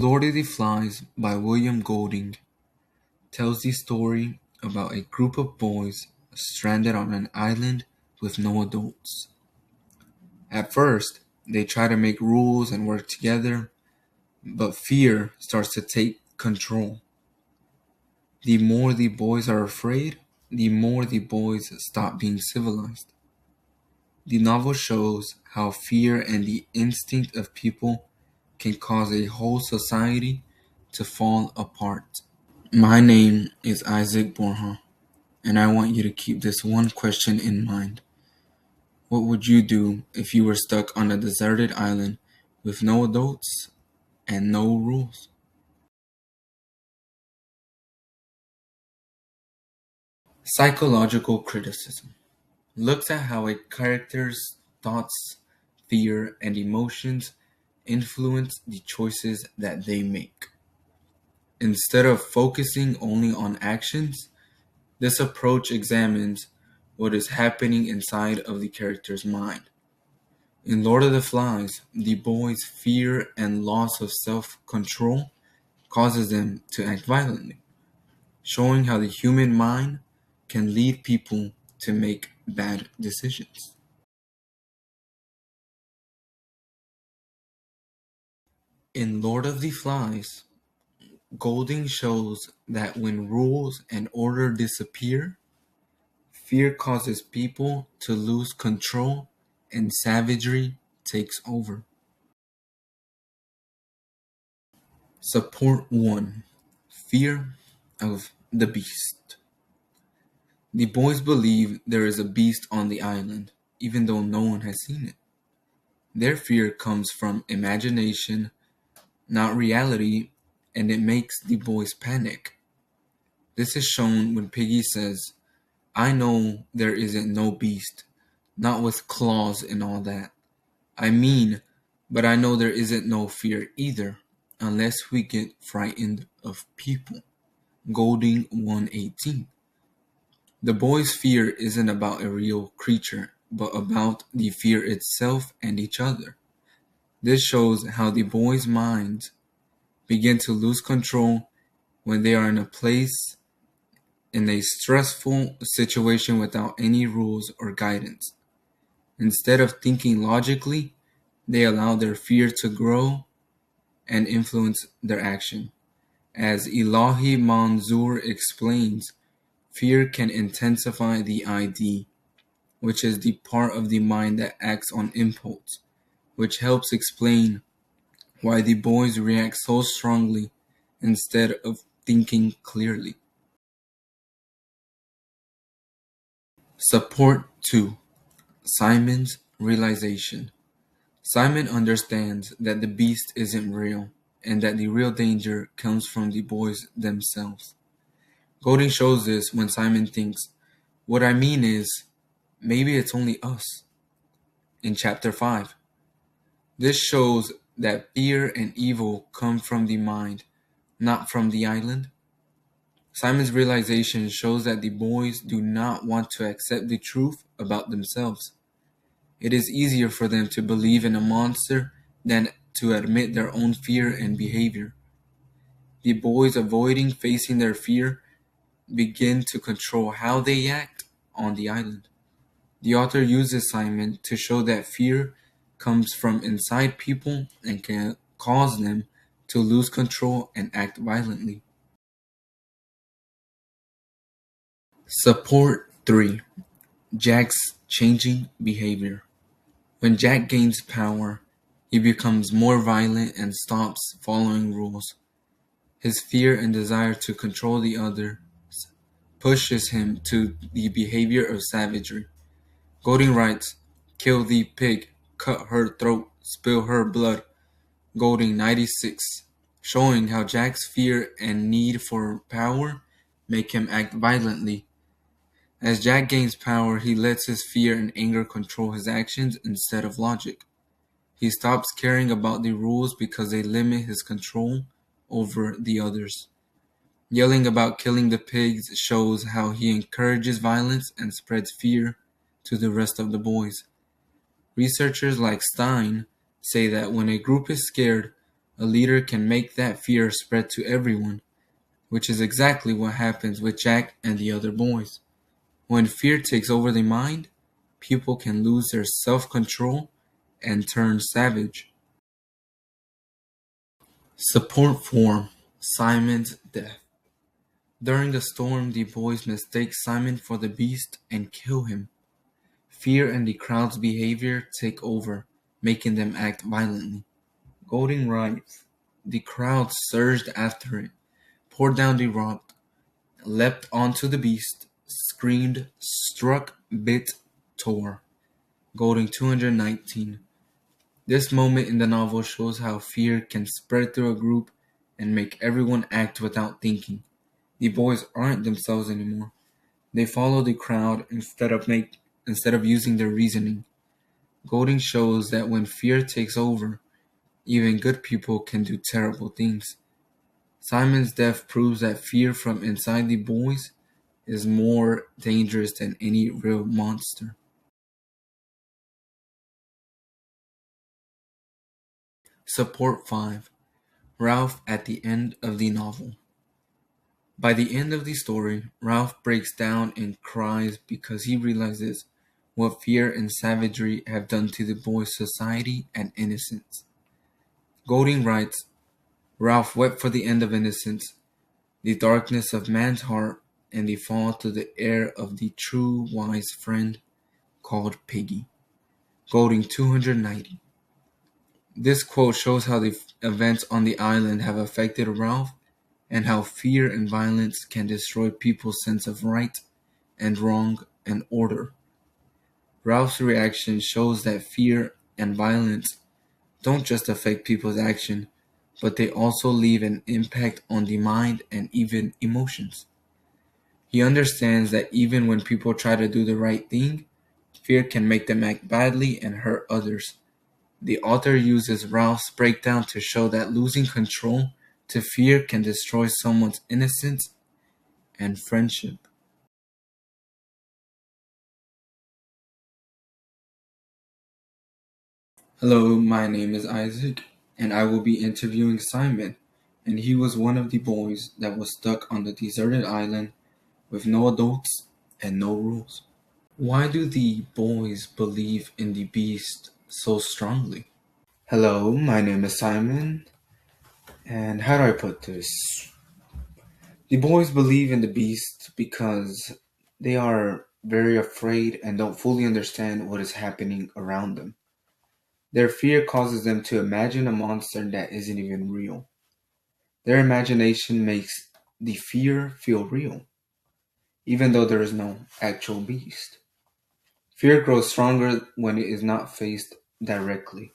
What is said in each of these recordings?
Lord of the Flies by William Golding tells the story about a group of boys stranded on an island with no adults. At first, they try to make rules and work together, but fear starts to take control. The more the boys are afraid, the more the boys stop being civilized. The novel shows how fear and the instinct of people can cause a whole society to fall apart. My name is Isaac Borja, and I want you to keep this one question in mind. What would you do if you were stuck on a deserted island with no adults and no rules? Psychological criticism looks at how a character's thoughts, fear, and emotions influence the choices that they make. Instead of focusing only on actions, this approach examines what is happening inside of the character's mind. In Lord of the Flies, the boys' fear and loss of self-control causes them to act violently, showing how the human mind can lead people to make bad decisions. In Lord of the Flies, Golding shows that when rules and order disappear, fear causes people to lose control and savagery takes over. Support 1. Fear of the Beast. The boys believe there is a beast on the island, even though no one has seen it. Their fear comes from imagination, not reality, and it makes the boys panic. This is shown when Piggy says, I know there isn't no beast, not with claws and all that. I mean, but I know there isn't no fear either, unless we get frightened of people. Golding 118. The boys' fear isn't about a real creature, but about the fear itself and each other. This shows how the boys' minds begin to lose control when they are in a stressful situation without any rules or guidance. Instead of thinking logically, they allow their fear to grow and influence their action. As Elahi Manzoor explains, fear can intensify the ID, which is the part of the mind that acts on impulse, which helps explain why the boys react so strongly instead of thinking clearly. Support 2. Simon's realization. Simon understands that the beast isn't real and that the real danger comes from the boys themselves. Golding shows this when Simon thinks, what I mean is, maybe it's only us. In chapter 5, this shows that fear and evil come from the mind, not from the island. Simon's realization shows that the boys do not want to accept the truth about themselves. It is easier for them to believe in a monster than to admit their own fear and behavior. The boys, avoiding facing their fear, begin to control how they act on the island. The author uses Simon to show that fear comes from inside people and can cause them to lose control and act violently. Support 3. Jack's changing behavior. When Jack gains power, he becomes more violent and stops following rules. His fear and desire to control the others pushes him to the behavior of savagery. Golding writes, kill the pig, cut her throat, spill her blood. Golding 96, showing how Jack's fear and need for power make him act violently. As Jack gains power, he lets his fear and anger control his actions instead of logic. He stops caring about the rules because they limit his control over the others. Yelling about killing the pigs shows how he encourages violence and spreads fear to the rest of the boys. Researchers like Stein say that when a group is scared, A leader can make that fear spread to everyone, which is exactly what happens with Jack and the other boys. When fear takes over the mind, people can lose their self-control and turn savage. Support form: Simon's death. During a storm, the boys mistake Simon for the beast and kill him. Fear and the crowd's behavior take over, making them act violently. Golding writes, "The crowd surged after it, poured down the rock, leapt onto the beast, screamed, struck, bit, tore." Golding 219. This moment in the novel shows how fear can spread through a group and make everyone act without thinking. The boys aren't themselves anymore. They follow the crowd instead of using their reasoning. Golding shows that when fear takes over, even good people can do terrible things. Simon's death proves that fear from inside the boys is more dangerous than any real monster. Support 5. Ralph at the end of the novel. By the end of the story, Ralph breaks down and cries because he realizes what fear and savagery have done to the boys' society and innocence. Golding writes, "Ralph wept for the end of innocence, the darkness of man's heart, and the fall to the air of the true wise friend called Piggy." Golding 290. This quote shows how the events on the island have affected Ralph and how fear and violence can destroy people's sense of right and wrong and order. Ralph's reaction shows that fear and violence don't just affect people's action, but they also leave an impact on the mind and even emotions. He understands that even when people try to do the right thing, fear can make them act badly and hurt others. The author uses Ralph's breakdown to show that losing control to fear can destroy someone's innocence and friendship. Hello, my name is Isaac, and I will be interviewing Simon, and he was one of the boys that was stuck on the deserted island with no adults and no rules. Why do the boys believe in the beast so strongly? Hello, my name is Simon, and how do I put this? The boys believe in the beast because they are very afraid and don't fully understand what is happening around them. Their fear causes them to imagine a monster that isn't even real. Their imagination makes the fear feel real, even though there is no actual beast. Fear grows stronger when it is not faced directly,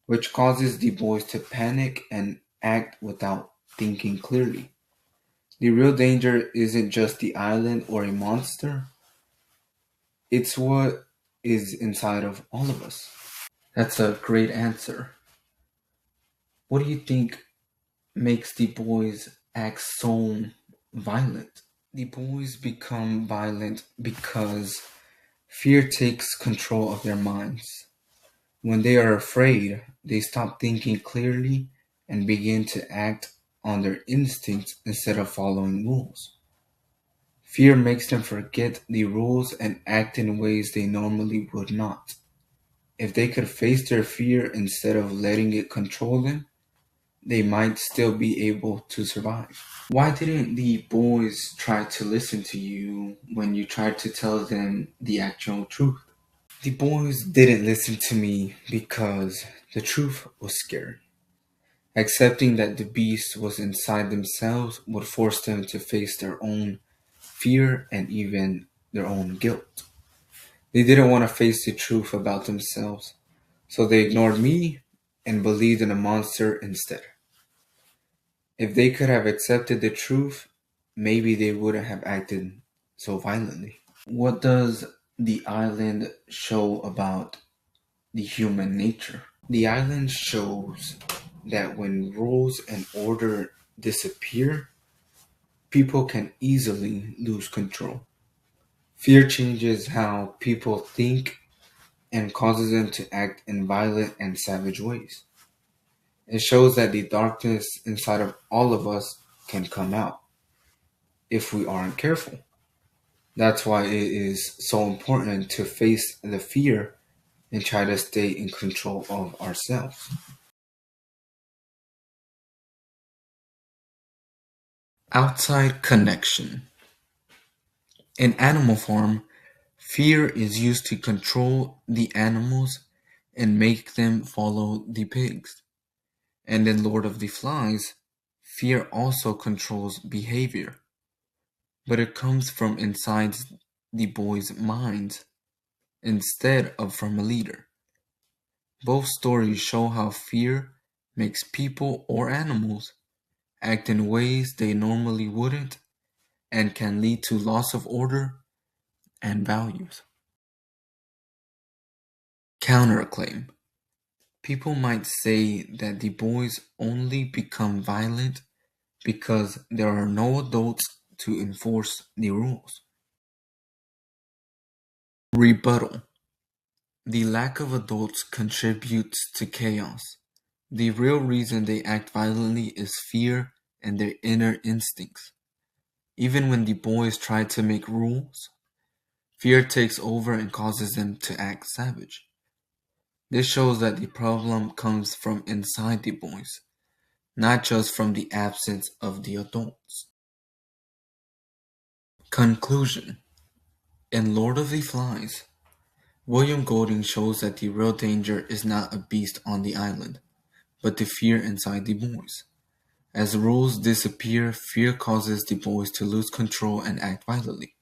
which causes the boys to panic and act without thinking clearly. The real danger isn't just the island or a monster, it's what is inside of all of us. That's a great answer. What do you think makes the boys act so violent? The boys become violent because fear takes control of their minds. When they are afraid, they stop thinking clearly and begin to act on their instincts instead of following rules. Fear makes them forget the rules and act in ways they normally would not. If they could face their fear instead of letting it control them, they might still be able to survive. Why didn't the boys try to listen to you when you tried to tell them the actual truth? The boys didn't listen to me because the truth was scary. Accepting that the beast was inside themselves would force them to face their own fear and even their own guilt. They didn't want to face the truth about themselves, so they ignored me and believed in a monster instead. If they could have accepted the truth, maybe they wouldn't have acted so violently. What does the island show about the human nature? The island shows that when rules and order disappear, people can easily lose control. Fear changes how people think and causes them to act in violent and savage ways. It shows that the darkness inside of all of us can come out if we aren't careful. That's why it is so important to face the fear and try to stay in control of ourselves. Outside connection. In Animal Farm, fear is used to control the animals and make them follow the pigs. And in Lord of the Flies, fear also controls behavior, but it comes from inside the boys' minds instead of from a leader. Both stories show how fear makes people or animals act in ways they normally wouldn't and can lead to loss of order and values. Counterclaim. People might say that the boys only become violent because there are no adults to enforce the rules. Rebuttal. The lack of adults contributes to chaos. The real reason they act violently is fear and their inner instincts. Even when the boys try to make rules, fear takes over and causes them to act savage. This shows that the problem comes from inside the boys, not just from the absence of the adults. Conclusion. In Lord of the Flies, William Golding shows that the real danger is not a beast on the island, but the fear inside the boys. As rules disappear, fear causes the boys to lose control and act violently.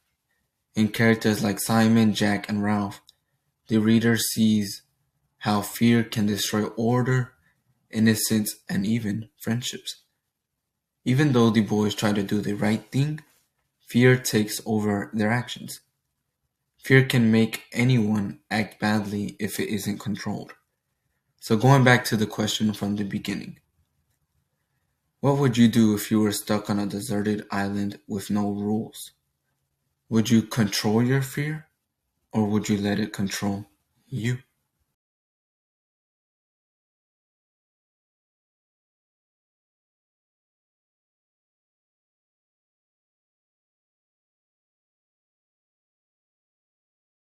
In characters like Simon, Jack, and Ralph, the reader sees how fear can destroy order, innocence, and even friendships. Even though the boys try to do the right thing, fear takes over their actions. Fear can make anyone act badly if it isn't controlled. So going back to the question from the beginning, what would you do if you were stuck on a deserted island with no rules? Would you control your fear, or would you let it control you?